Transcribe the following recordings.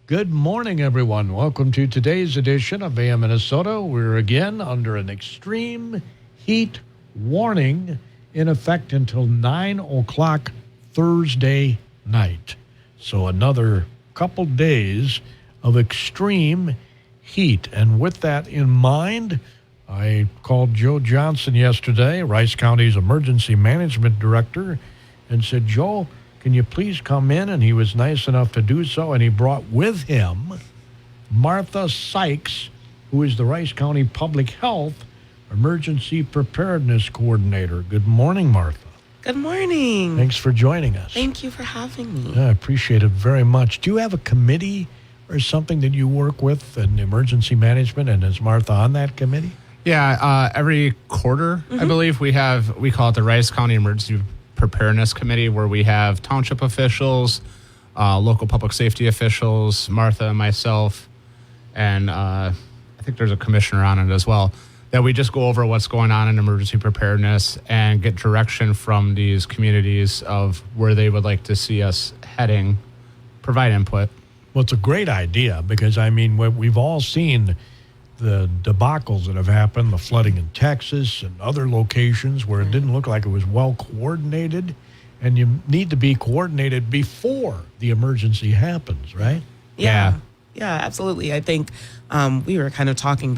Good morning, everyone. Welcome to today's edition of AM Minnesota. We're again under an extreme heat warning in effect until 9 o'clock Thursday night. So another couple days of extreme heat. And with that in mind, I called Joe Johnson yesterday, Rice County's Emergency Management Director, and said, Joe, can you please come in? And he was nice enough to do so, and he brought with him Martha Sykes, who is the Rice County Public Health Emergency Preparedness Coordinator. Good morning, Martha. Good morning. Thanks for joining us. Thank you for having me. I appreciate it very much. Do you have a committee or something that you work with in emergency management, and is Martha on that committee? Yeah, every quarter, I believe, we call it the Rice County Emergency Preparedness Committee, where we have township officials, local public safety officials, Martha and myself, and I think there's a commissioner on it as well, that we just go over what's going on in emergency preparedness and get direction from these communities of where they would like to see us heading, provide input. Well, it's a great idea because, I mean, we've all seen the debacles that have happened, the flooding in Texas and other locations where it didn't look like it was well coordinated, and you need to be coordinated before the emergency happens, right? Yeah, absolutely. I think we were kind of talking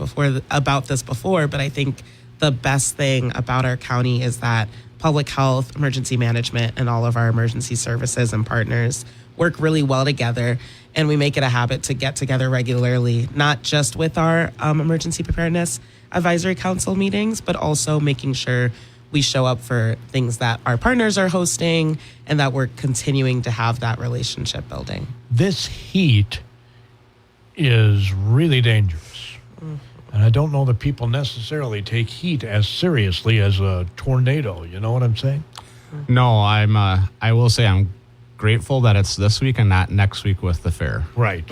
about this before, but I think the best thing about our county is that public health, emergency management, and all of our emergency services and partners work really well together, and we make it a habit to get together regularly, not just with our emergency preparedness advisory council meetings, but also making sure we show up for things that our partners are hosting and that we're continuing to have that relationship building. This heat is really dangerous. And I don't know that people necessarily take heat as seriously as a tornado. You know what I'm saying? No, I will say I'm grateful that it's this week and not next week with the fair. Right.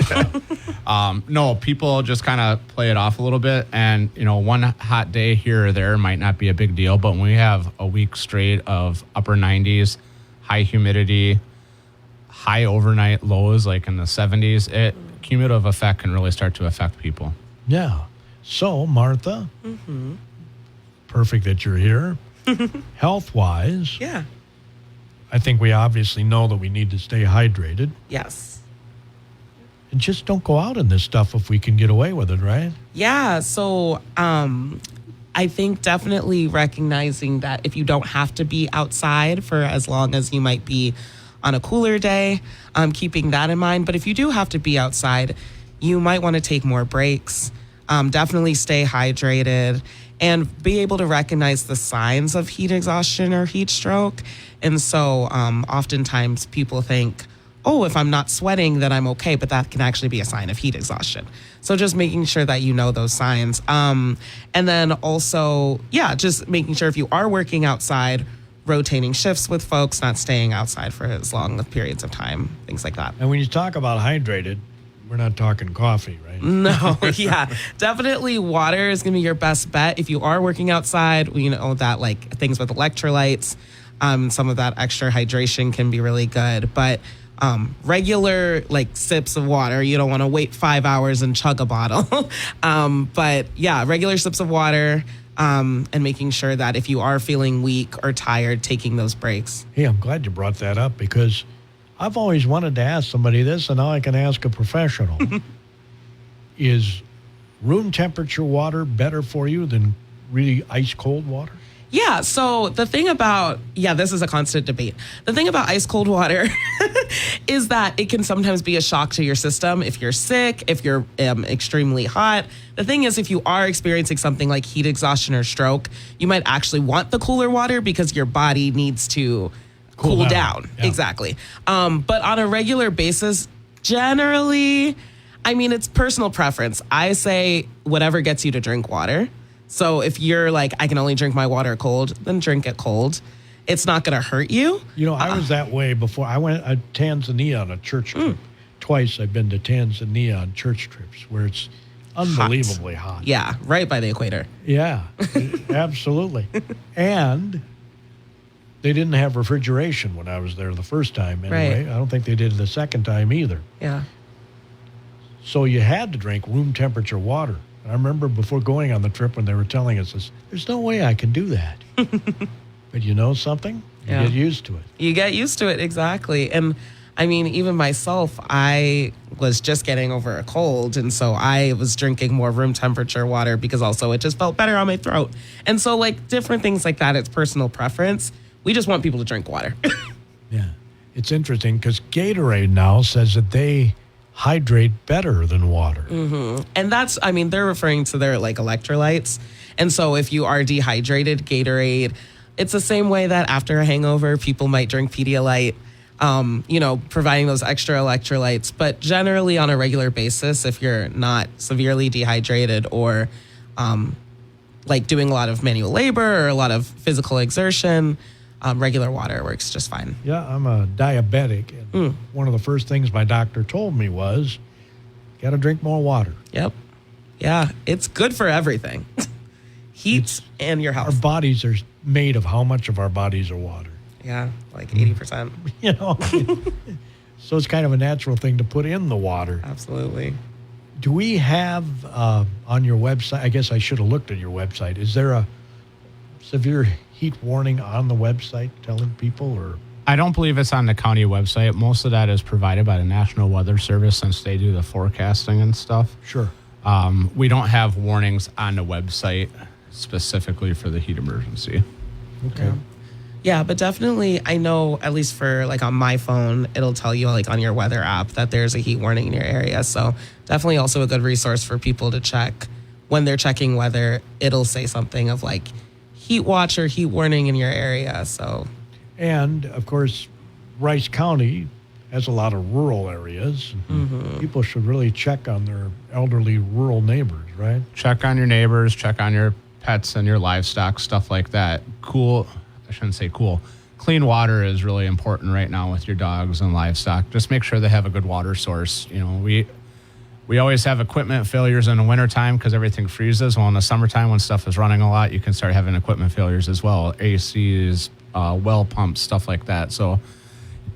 No, people just kind of play it off a little bit, and one hot day here or there might not be a big deal, but when we have a week straight of upper 90s, high humidity, high overnight lows like in the 70s, cumulative effect can really start to affect people. Yeah. So, Martha, perfect that you're here. Health-wise, Yeah. I think we obviously know that we need to stay hydrated. Yes. And just don't go out in this stuff if we can get away with it, right? Yeah. So I think definitely recognizing that if you don't have to be outside for as long as you might be on a cooler day, keeping that in mind. But if you do have to be outside, you might want to take more breaks. Definitely stay hydrated and be able to recognize the signs of heat exhaustion or heat stroke. And so oftentimes people think, oh, if I'm not sweating, then I'm okay. But that can actually be a sign of heat exhaustion. So just making sure that you know those signs. And then also, just making sure if you are working outside, rotating shifts with folks, not staying outside for as long of periods of time, things like that. And when you talk about hydrated, we're not talking coffee, right? No, definitely water is going to be your best bet. If you are working outside, we know that like things with electrolytes, some of that extra hydration can be really good. But regular like sips of water, you don't want to wait 5 hours and chug a bottle. But regular sips of water and making sure that if you are feeling weak or tired, taking those breaks. Hey, I'm glad you brought that up because I've always wanted to ask somebody this, and now I can ask a professional. Is room temperature water better for you than really ice cold water? Yeah, so the thing about, this is a constant debate. The thing about ice cold water is that it can sometimes be a shock to your system if you're sick, if you're extremely hot. The thing is, if you are experiencing something like heat exhaustion or stroke, you might actually want the cooler water because your body needs to cool down. Yeah. Exactly. But on a regular basis, generally, I mean, it's personal preference. I say whatever gets you to drink water. So if you're like, I can only drink my water cold, then drink it cold. It's not going to hurt you. You know, I was that way before. I went to Tanzania on a church trip. Twice I've been to Tanzania on church trips where it's unbelievably hot. Yeah, right by the equator. Yeah, absolutely. And they didn't have refrigeration when I was there the first time anyway. Right. I don't think they did the second time either. Yeah. So you had to drink room temperature water. And I remember before going on the trip when they were telling us this, there's no way I can do that. But you know something? You get used to it. You get used to it, exactly. And I mean, even myself, I was just getting over a cold. And so I was drinking more room temperature water because also it just felt better on my throat. And so like different things like that, it's personal preference. We just want people to drink water. Yeah. It's interesting because Gatorade now says that they hydrate better than water. And that's, I mean, they're referring to their like electrolytes. And so if you are dehydrated, Gatorade, it's the same way that after a hangover, people might drink Pedialyte, providing those extra electrolytes. But generally on a regular basis, if you're not severely dehydrated or like doing a lot of manual labor or a lot of physical exertion, regular water works just fine. Yeah, I'm a diabetic. And one of the first things my doctor told me was, got to drink more water. Yep. Yeah, it's good for everything. Heat and your health. Our bodies are made of how much of our bodies are water? Yeah, like 80%. You know, so it's kind of a natural thing to put in the water. Absolutely. Do we have on your website, I guess I should have looked at your website, is there a severe heat warning on the website telling people, or? I don't believe it's on the county website. Most of that is provided by the National Weather Service since they do the forecasting and stuff. Sure. We don't have warnings on the website specifically for the heat emergency. Okay. Yeah, but definitely I know, at least for like on my phone, it'll tell you like on your weather app that there's a heat warning in your area. So definitely also a good resource for people to check when they're checking weather. It'll say something of like heat watch or heat warning in your area. So, and of course, Rice County has a lot of rural areas. People should really check on their elderly rural neighbors, right? Check on your neighbors, check on your pets and your livestock, stuff like that. Clean water is really important right now with your dogs and livestock. Just make sure they have a good water source. You know, we always have equipment failures in the wintertime because everything freezes. Well, in the summertime when stuff is running a lot, you can start having equipment failures as well. ACs, well pumps, stuff like that. So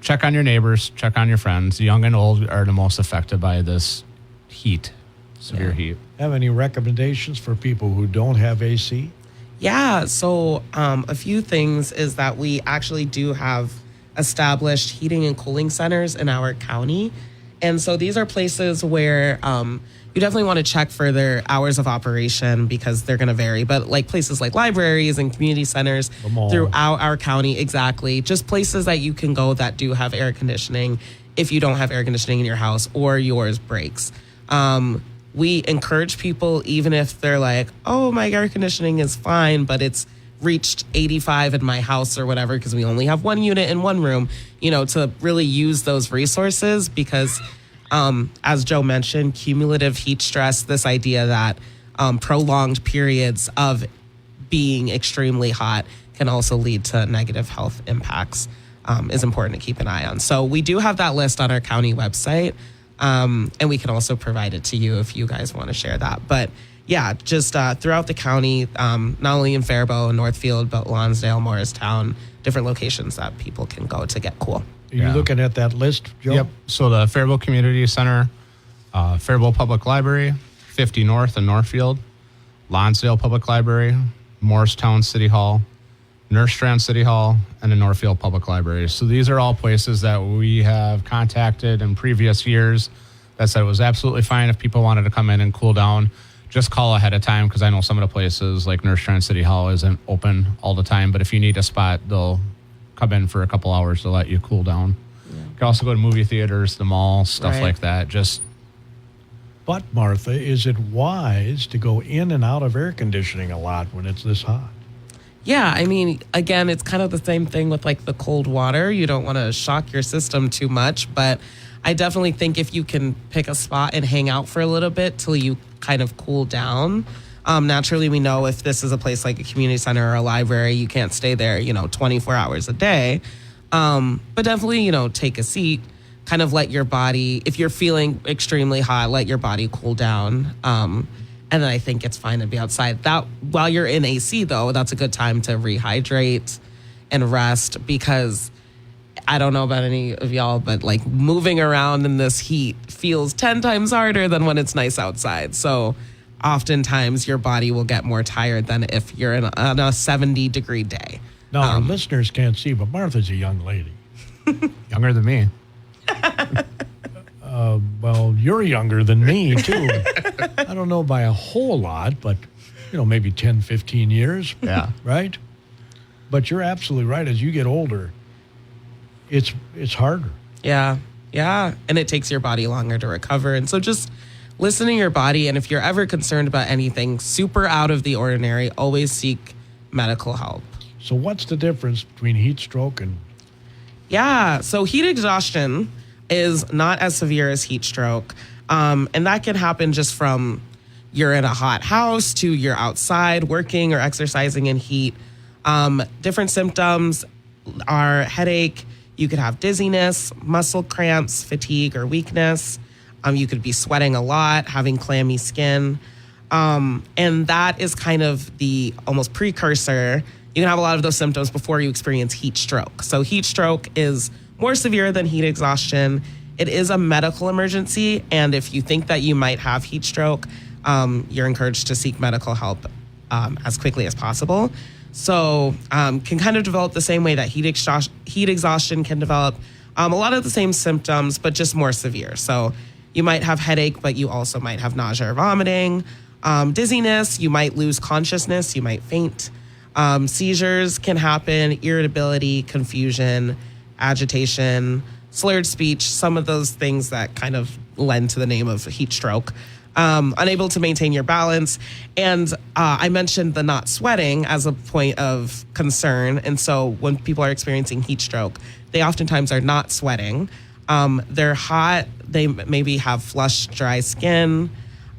check on your neighbors, check on your friends. Young and old are the most affected by this heat, severe heat. Have any recommendations for people who don't have AC? yeah, so a few things is that we actually do have established heating and cooling centers in our county. And so these are places where you definitely want to check for their hours of operation because they're going to vary. But like places like libraries and community centers throughout our county, exactly. Just places that you can go that do have air conditioning if you don't have air conditioning in your house or yours breaks. We encourage people, even if they're like, oh, my air conditioning is fine, but it's reached 85 in my house or whatever, because we only have one unit in one room, you know, to really use those resources because, as Joe mentioned, cumulative heat stress, this idea that prolonged periods of being extremely hot can also lead to negative health impacts, is important to keep an eye on. So we do have that list on our county website, and we can also provide it to you if you guys want to share that. But yeah, just throughout the county, not only in Faribault and Northfield, but Lonsdale, Morristown, different locations that people can go to get cool. Are you looking at that list, Joe? Yep. So the Faribault Community Center, Faribault Public Library, 50 North in Northfield, Lonsdale Public Library, Morristown City Hall, Nerstrand City Hall, and the Northfield Public Library. So these are all places that we have contacted in previous years that said it was absolutely fine if people wanted to come in and cool down. Just call ahead of time because I know some of the places like Nerstrand City Hall isn't open all the time, but if you need a spot, they'll come in for a couple hours to let you cool down. Yeah. You can also go to movie theaters, the mall, stuff like that. But, Martha, is it wise to go in and out of air conditioning a lot when it's this hot? Yeah, I mean, again, it's kind of the same thing with like the cold water. You don't want to shock your system too much, but I definitely think if you can pick a spot and hang out for a little bit till you kind of cool down. Naturally, we know if this is a place like a community center or a library, you can't stay there, 24 hours a day. But definitely, take a seat, kind of let your body, if you're feeling extremely hot, let your body cool down. And then I think it's fine to be outside. That while you're in AC, though, that's a good time to rehydrate and rest because I don't know about any of y'all, but like moving around in this heat feels 10 times harder than when it's nice outside. So oftentimes your body will get more tired than if you're on a 70-degree day. Now, our listeners can't see, but Martha's a young lady. Younger than me. Well, you're younger than me, too. I don't know by a whole lot, but, maybe 10, 15 years. Yeah. Right? But you're absolutely right. As you get older, it's harder. Yeah. And it takes your body longer to recover. And so just listen to your body. And if you're ever concerned about anything super out of the ordinary, always seek medical help. So what's the difference between heat stroke and... Yeah. So heat exhaustion is not as severe as heat stroke. And that can happen just from you're in a hot house to you're outside working or exercising in heat. Different symptoms are headache. You could have dizziness, muscle cramps, fatigue, or weakness. You could be sweating a lot, having clammy skin. And that is kind of the almost precursor. You can have a lot of those symptoms before you experience heat stroke. So heat stroke is more severe than heat exhaustion. It is a medical emergency. And if you think that you might have heat stroke, you're encouraged to seek medical help as quickly as possible. So can kind of develop the same way that heat exhaustion can develop. A lot of the same symptoms, but just more severe. So you might have headache, but you also might have nausea or vomiting. Dizziness, you might lose consciousness, you might faint. Seizures can happen, irritability, confusion, agitation, slurred speech, some of those things that kind of lend to the name of heat stroke. Unable to maintain your balance. And I mentioned the not sweating as a point of concern. And so when people are experiencing heat stroke, they oftentimes are not sweating. They're hot. They maybe have flushed, dry skin.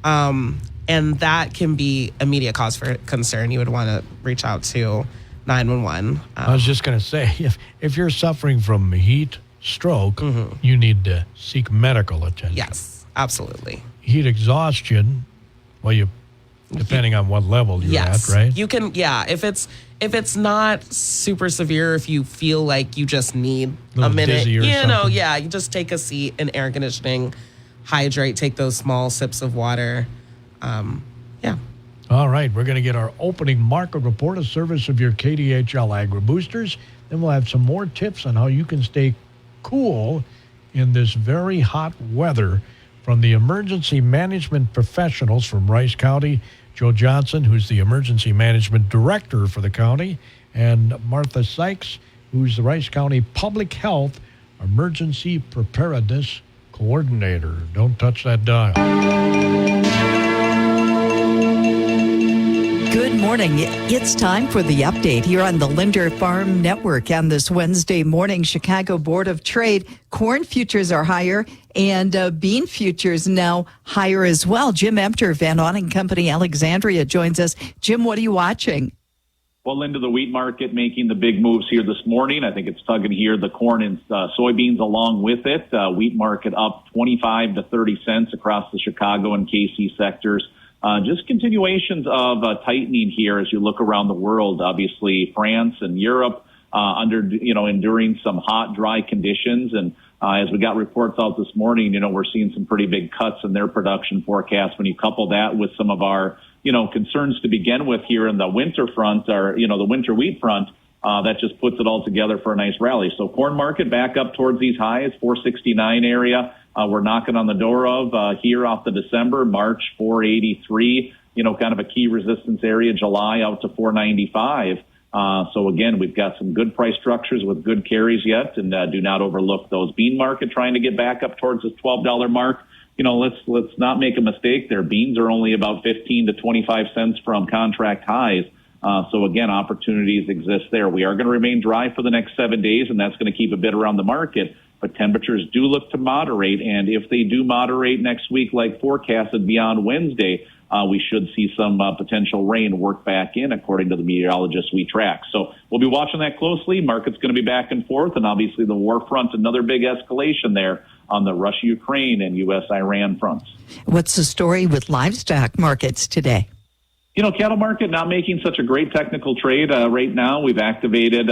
And that can be immediate cause for concern. You would want to reach out to 911. I was just going to say, if you're suffering from heat stroke, you need to seek medical attention. Yes, absolutely. Heat exhaustion, well, depending on what level you're at, right? You can, if it's not super severe, if you feel like you just need a minute, you just take a seat in air conditioning, hydrate, take those small sips of water. All right, we're going to get our opening market report, a service of your KDHL Agri Boosters. Then we'll have some more tips on how you can stay cool in this very hot weather from the emergency management professionals from Rice County, Joe Johnson, who's the emergency management director for the county, and Martha Sykes, who's the Rice County Public Health Emergency Preparedness Coordinator. Don't touch that dial. Good morning. It's time for the update here on the Linder Farm Network. On this Wednesday morning, Chicago Board of Trade, corn futures are higher and bean futures now higher as well. Jim Emter, Van Auning Company, Alexandria, joins us. Jim, what are you watching? Well, into the wheat market making the big moves here this morning. I think it's tugging here the corn and soybeans along with it. Wheat market up 25 to 30 cents across the Chicago and KC sectors. Just continuations of tightening here as you look around the world. Obviously, France and Europe enduring some hot, dry conditions. And as we got reports out this morning, we're seeing some pretty big cuts in their production forecast. When you couple that with some of our, concerns to begin with here in the winter front, or, the winter wheat front, that just puts it all together for a nice rally. So corn market back up towards these highs, 469 area. We're knocking on the door of here off the December, March 483, kind of a key resistance area, July out to 495. So again, we've got some good price structures with good carries yet, and do not overlook those. Bean market trying to get back up towards this $12 mark. Let's not make a mistake there. Beans are only about 15 to 25 cents from contract highs. So again, opportunities exist there. We are going to remain dry for the next 7 days, and that's going to keep a bid around the market. But temperatures do look to moderate, and if they do moderate next week like forecasted beyond Wednesday, we should see some potential rain work back in, according to the meteorologists we track. So we'll be watching that closely. Market's going to be back and forth, and obviously the war front, another big escalation there on the Russia-Ukraine and U.S.-Iran fronts. What's the story with livestock markets today? Cattle market not making such a great technical trade right now. We've activated,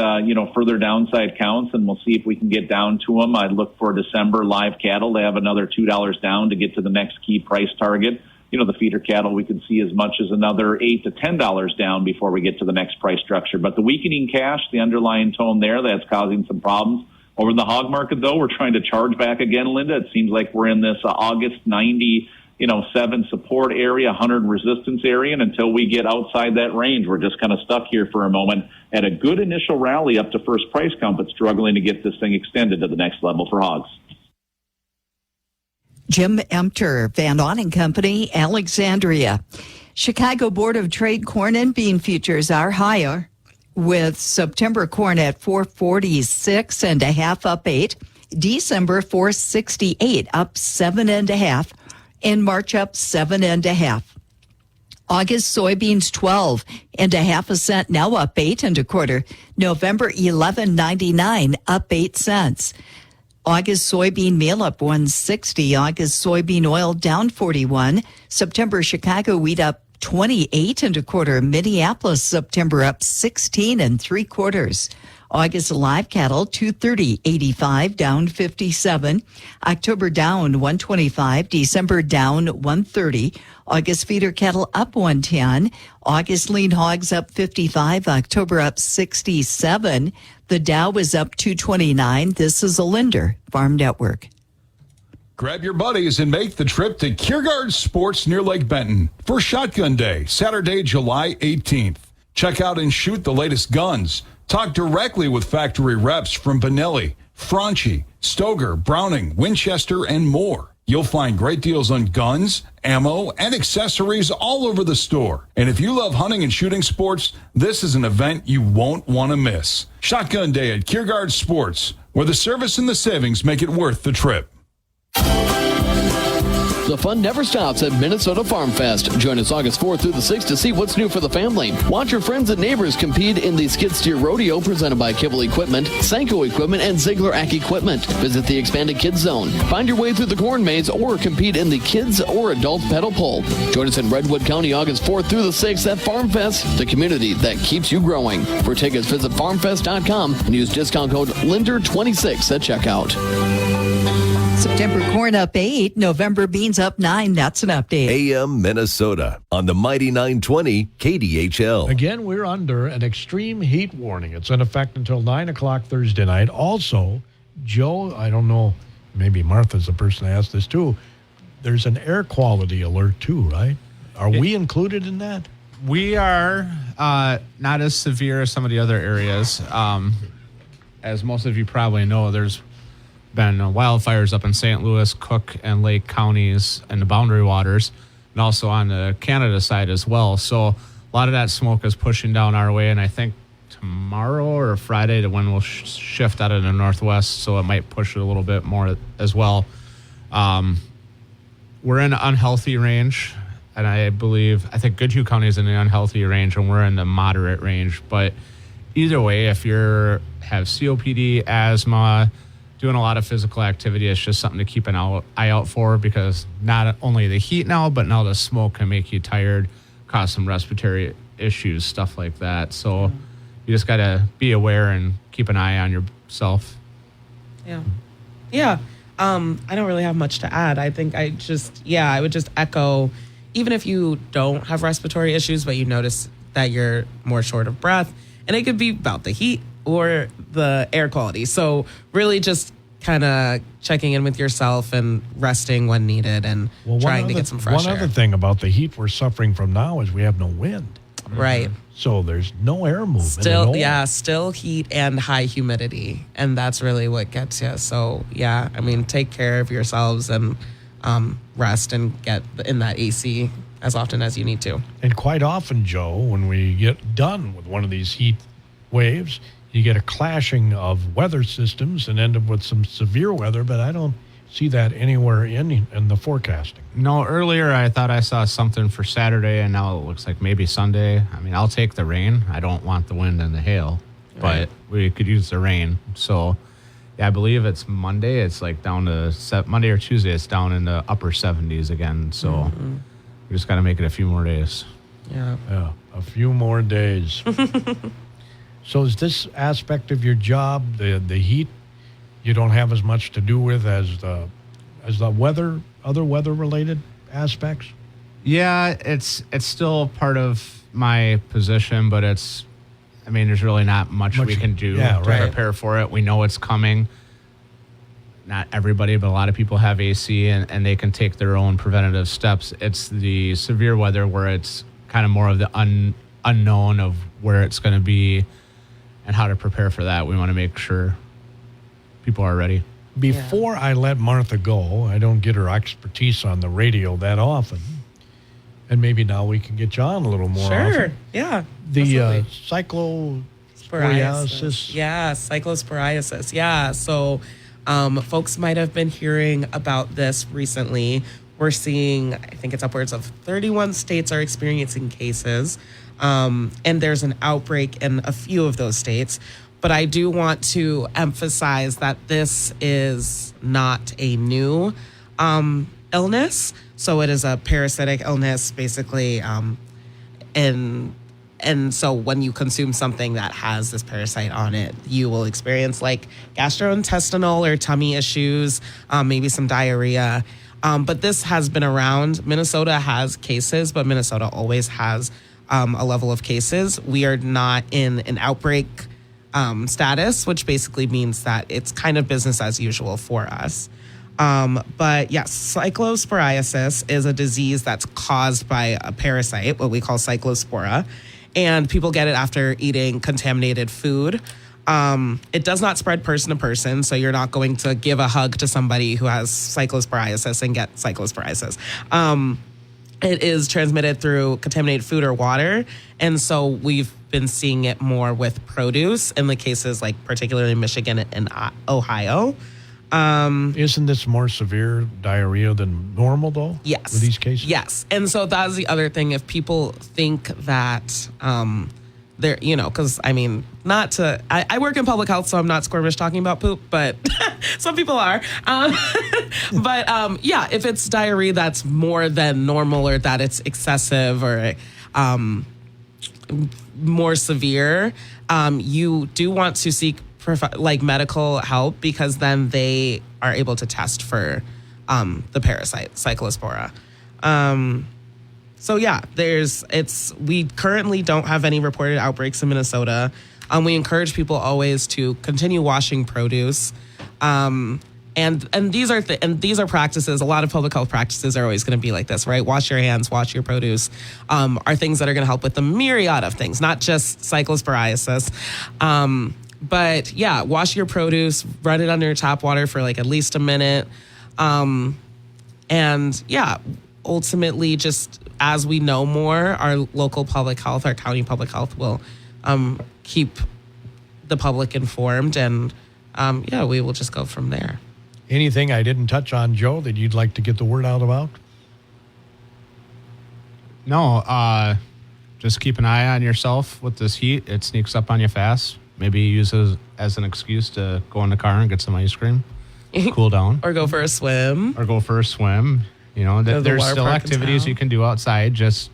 further downside counts, and we'll see if we can get down to them. I'd look for December live cattle to have another $2 down to get to the next key price target. The feeder cattle, we could see as much as another $8 to $10 down before we get to the next price structure. But the weakening cash, the underlying tone there, that's causing some problems. Over in the hog market, though, we're trying to charge back again, Linda. It seems like we're in this August 97 support area, 100 resistance area. And until we get outside that range, we're just kind of stuck here for a moment at a good initial rally up to first price count, but struggling to get this thing extended to the next level for hogs. Jim Emter, Van Awning Company, Alexandria. Chicago Board of Trade corn and bean futures are higher, with September corn at 446.5 up 8, December 468 up 7.5, and March up 7.5. August soybeans 12.5 cents, now up 8 1/4. November 11.99 up 8 cents. August soybean meal up 160. August soybean oil down 41. September Chicago wheat up 28 1/4. Minneapolis September up 16 3/4. August live cattle 230.85 down 57. October down 125. December down 130. August feeder cattle up 110. August lean hogs up 55. October up 67. The Dow is up 229. This is a Linder Farm Network. Grab your buddies and make the trip to Kiergaard Sports near Lake Benton for Shotgun Day, Saturday, July 18th. Check out and shoot the latest guns. Talk directly with factory reps from Benelli, Franchi, Stoger, Browning, Winchester, and more. You'll find great deals on guns, ammo, and accessories all over the store. And if you love hunting and shooting sports, this is an event you won't want to miss. Shotgun Day at Kiergaard Sports, where the service and the savings make it worth the trip. The fun never stops at Minnesota Farm Fest. Join us August 4th through the 6th to see what's new for the family. Watch your friends and neighbors compete in the skid steer rodeo presented by Kibble Equipment, Senko Equipment, and Ziegler Ack Equipment. Visit the expanded kids zone. Find your way through the corn maze or compete in the kids or adult pedal pull. Join us in Redwood County August 4th through the 6th at Farm Fest, the community that keeps you growing. For tickets, visit farmfest.com and use discount code LINDER26 at checkout. September corn up 8, November beans up 9. That's an update. AM Minnesota on the Mighty 920 KDHL. Again, we're under an extreme heat warning. It's in effect until 9 o'clock Thursday night. Also, Joe, I don't know, maybe Martha's the person that asked this too. There's an air quality alert too, right? Are we included in that? We are not as severe as some of the other areas. As most of you probably know, there's been wildfires up in St. Louis, Cook, and Lake counties and the boundary waters, and also on the Canada side as well. So a lot of that smoke is pushing down our way, and I think tomorrow or Friday the wind will shift out of the northwest, so it might push it a little bit more as well. We're in an unhealthy range, and I think Goodhue County is in the unhealthy range, and we're in the moderate range. But either way, if you have COPD, asthma, doing a lot of physical activity, it's just something to keep an eye out for, because not only the heat now, but now the smoke can make you tired, cause some respiratory issues, stuff like that. So you just got to be aware and keep an eye on yourself. Yeah. I don't really have much to add. I think I would just echo, even if you don't have respiratory issues, but you notice that you're more short of breath, and it could be about the heat or the air quality. So really just kind of checking in with yourself and resting when needed, and trying to get some fresh air. One other thing about the heat we're suffering from now is we have no wind. Right. So there's no air movement at all. Still heat and high humidity. And that's really what gets you. So, take care of yourselves and rest and get in that AC as often as you need to. And quite often, Joe, when we get done with one of these heat waves, you get a clashing of weather systems and end up with some severe weather, but I don't see that anywhere in the forecasting. No, earlier I thought I saw something for Saturday, and now it looks like maybe Sunday. I mean, I'll take the rain. I don't want the wind and the hail, but we could use the rain. So, I believe it's Monday. It's like down to Monday or Tuesday. It's down in the upper 70s again. So we just got to make it a few more days. Yeah. A few more days. So is this aspect of your job, the heat, you don't have as much to do with as the weather, other weather-related aspects? Yeah, it's still part of my position, but there's really not much we can do to prepare for it. We know it's coming. Not everybody, but a lot of people have AC and they can take their own preventative steps. It's the severe weather where it's kind of more of the unknown of where it's going to be and how to prepare for that. We want to make sure people are ready. Before I let Martha go, I don't get her expertise on the radio that often. And maybe now we can get you on a little more often. Yeah. The Cyclosporiasis. cyclosporiasis. Yeah, cyclosporiasis. Yeah. So folks might have been hearing about this recently. We're seeing, I think it's upwards of 31 states are experiencing cases. And there's an outbreak in a few of those states. But I do want to emphasize that this is not a new illness. So it is a parasitic illness, basically. And so when you consume something that has this parasite on it, you will experience like gastrointestinal or tummy issues, maybe some diarrhea. But this has been around. Minnesota has cases, but Minnesota always has a level of cases. We are not in an outbreak status, which basically means that it's kind of business as usual for us. But yes, cyclosporiasis is a disease that's caused by a parasite, what we call cyclospora, and people get it after eating contaminated food. It does not spread person to person, so you're not going to give a hug to somebody who has cyclosporiasis and get cyclosporiasis. It is transmitted through contaminated food or water, and so we've been seeing it more with produce in the cases like particularly Michigan and Ohio. Isn't this more severe diarrhea than normal, though? Yes. With these cases? Yes. And so that's the other thing. If people think that they're, because I work in public health, so I'm not squirmish talking about poop, but some people are. But if it's diarrhea that's more than normal or that it's excessive or more severe, you do want to seek medical help, because then they are able to test for the parasite cyclospora. We currently don't have any reported outbreaks in Minnesota. We encourage people always to continue washing produce. And these are practices. A lot of public health practices are always going to be like this, right? Wash your hands, wash your produce, are things that are going to help with the myriad of things, not just cyclosporiasis. But yeah, wash your produce, run it under tap water for like at least a minute. Ultimately, just as we know more, our local public health, our county public health will keep the public informed, and we will just go from there. Anything I didn't touch on, Joe, that you'd like to get the word out about? No, just keep an eye on yourself with this heat. It sneaks up on you fast. Maybe use it as an excuse to go in the car and get some ice cream, cool down. Or go for a swim. There's still activities you can do outside. Just,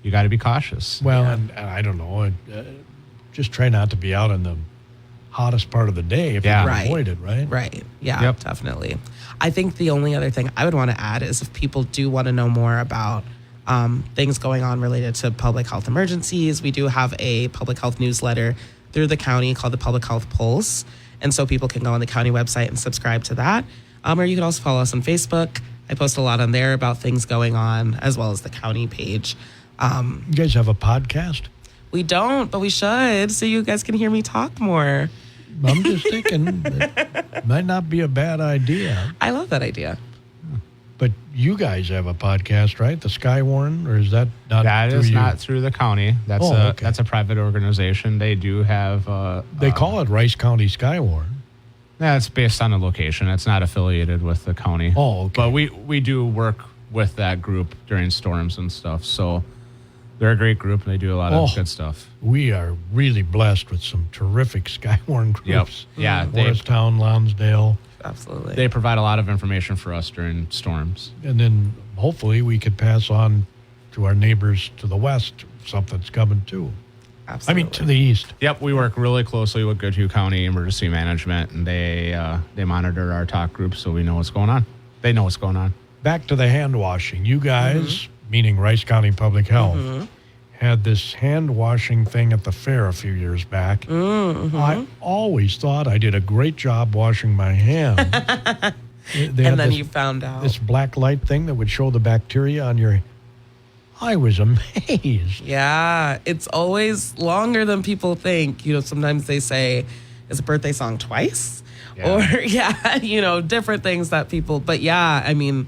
you got to be cautious. Well, and I don't know. Just try not to be out in the hottest part of the day if you can avoid it, right? Right. Yeah, definitely. I think the only other thing I would want to add is if people do want to know more about things going on related to public health emergencies, we do have a public health newsletter through the county called the Public Health Pulse. And so people can go on the county website and subscribe to that. Or you can also follow us on Facebook. I post a lot on there about things going on, as well as the county page. You guys have a podcast? We don't, but we should, so you guys can hear me talk more. I'm just thinking it might not be a bad idea. I love that idea. But you guys have a podcast, right? The Skywarn, or is that not? That through is you? not through the county. That's a private organization. They do have. They call it Rice County Skywarn. That's based on a location. It's not affiliated with the county. Oh, okay. But we do work with that group during storms and stuff. So they're a great group, and they do a lot of good stuff. We are really blessed with some terrific Skywarn groups. Yep. Yeah. Morristown, Lonsdale. Absolutely. They provide a lot of information for us during storms. And then hopefully we could pass on to our neighbors to the west. Something's coming too. Absolutely. I mean, to the east. Yep, we work really closely with Goodhue County Emergency Management, and they monitor our talk groups, so we know what's going on. They know what's going on. Back to the hand washing. You guys, meaning Rice County Public Health, had this hand washing thing at the fair a few years back. I always thought I did a great job washing my hands. And then you found out. This black light thing that would show the bacteria on your. I was amazed. Yeah, it's always longer than people think. Sometimes they say, is a birthday song twice? Yeah. Or, different things that people, but yeah, I mean,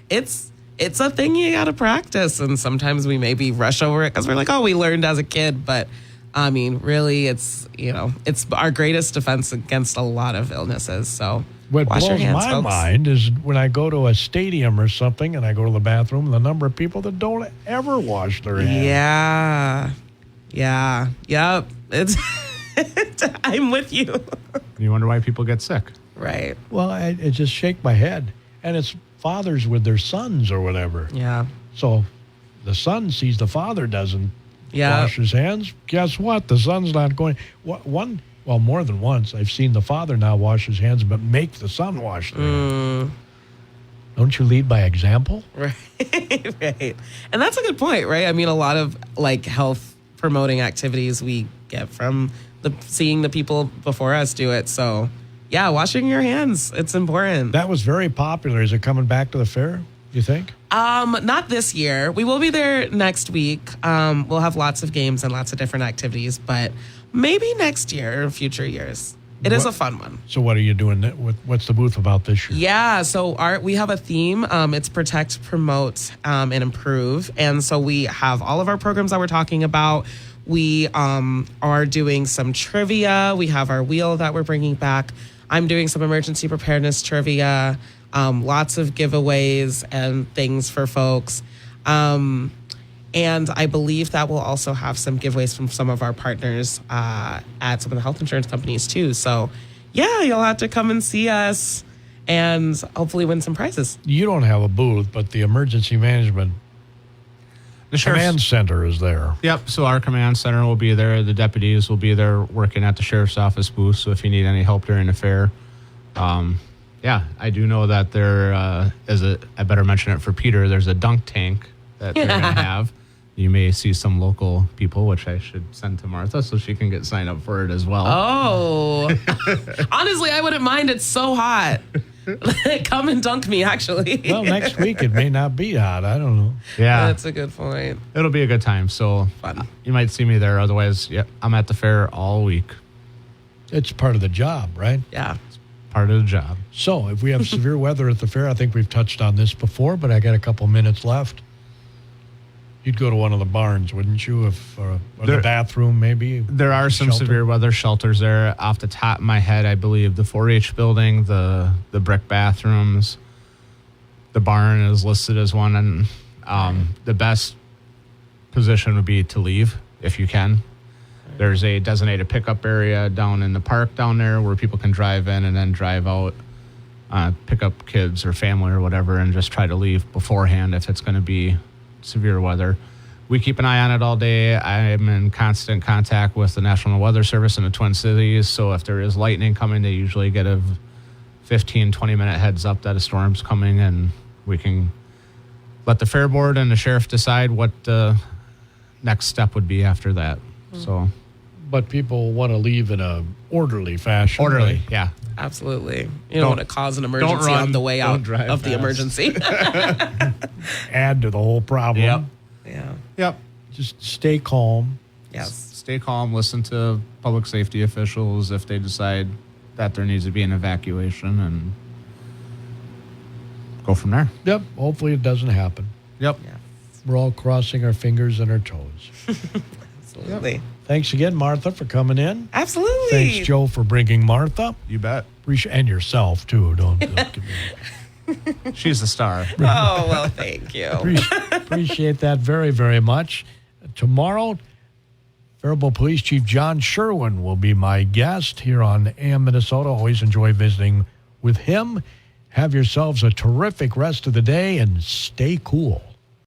it's a thing you got to practice. And sometimes we maybe rush over it because we're like, oh, we learned as a kid. But I mean, really, it's our greatest defense against a lot of illnesses. So what wash your blows hands, my folks. mind is when I go to a stadium or something and I go to the bathroom, the number of people that don't ever wash their hands. Yep. It's I'm with you. You wonder why people get sick. Right. Well, I just shake my head. And it's fathers with their sons or whatever. Yeah. So the son sees the father doesn't Yeah. wash his hands. Guess what? The son's not going. More than once, I've seen the father now wash his hands, but make the son wash their hands. Don't you lead by example? Right. Right. And that's a good point, right? I mean, a lot of health promoting activities we get from seeing the people before us do it. So, yeah, washing your hands, it's important. That was very popular. Is it coming back to the fair, you think? Not this year. We will be there next week. We'll have lots of games and lots of different activities, but maybe next year or future years. It is a fun one. So what are you doing? What's the booth about this year? Yeah, so we have a theme. It's protect, promote, and improve. And so we have all of our programs that we're talking about. We are doing some trivia. We have our wheel that we're bringing back. I'm doing some emergency preparedness trivia, lots of giveaways and things for folks. And I believe that we'll also have some giveaways from some of our partners at some of the health insurance companies too. So, yeah, you'll have to come and see us and hopefully win some prizes. You don't have a booth, but the emergency management command center is there. Yep, so our command center will be there. The deputies will be there working at the sheriff's office booth, so if you need any help during the fair. Yeah, I do know that there I better mention it for Peter, there's a dunk tank that they're going to have. You may see some local people, which I should send to Martha so she can get signed up for it as well. Oh, honestly, I wouldn't mind. It's so hot. Come and dunk me, actually. Well, next week it may not be hot. I don't know. Yeah. That's a good point. It'll be a good time. So Fun. You might see me there. Otherwise, I'm at the fair all week. It's part of the job, right? Yeah. Part of the job. So if we have severe weather at the fair, I think we've touched on this before, but I got a couple minutes left. You'd go to one of the barns, wouldn't you? Or the bathroom, maybe? There are some severe weather shelters there. Off the top of my head, I believe the 4-H building, the brick bathrooms, the barn is listed as one. And the best position would be to leave if you can. There's a designated pickup area down in the park down there where people can drive in and then drive out, pick up kids or family or whatever, and just try to leave beforehand if it's going to be severe weather. We keep an eye on it all day. I'm in constant contact with the National Weather Service in the Twin Cities, so if there is lightning coming, they usually get a 15, 20-minute heads up that a storm's coming, and we can let the fair board and the sheriff decide what the next step would be after that. So, but people want to leave in a orderly fashion. Orderly, right? yeah. Absolutely. You don't want to cause an emergency run, on the way out drive of the fast. emergency. Add to the whole problem. Yep. Yeah. Yep. Just stay calm. Yes. Stay calm, listen to public safety officials if they decide that there needs to be an evacuation, and go from there. Yep. Hopefully it doesn't happen. Yep. Yeah. We're all crossing our fingers and our toes. Absolutely. Thanks again, Martha, for coming in. Absolutely. Thanks, Joe, for bringing Martha. You bet. And yourself, too. Don't give me She's the star. Oh, well, thank you. Appreciate that very, very much. Tomorrow, Faribault Police Chief John Sherwin will be my guest here on AM Minnesota. Always enjoy visiting with him. Have yourselves a terrific rest of the day and stay cool.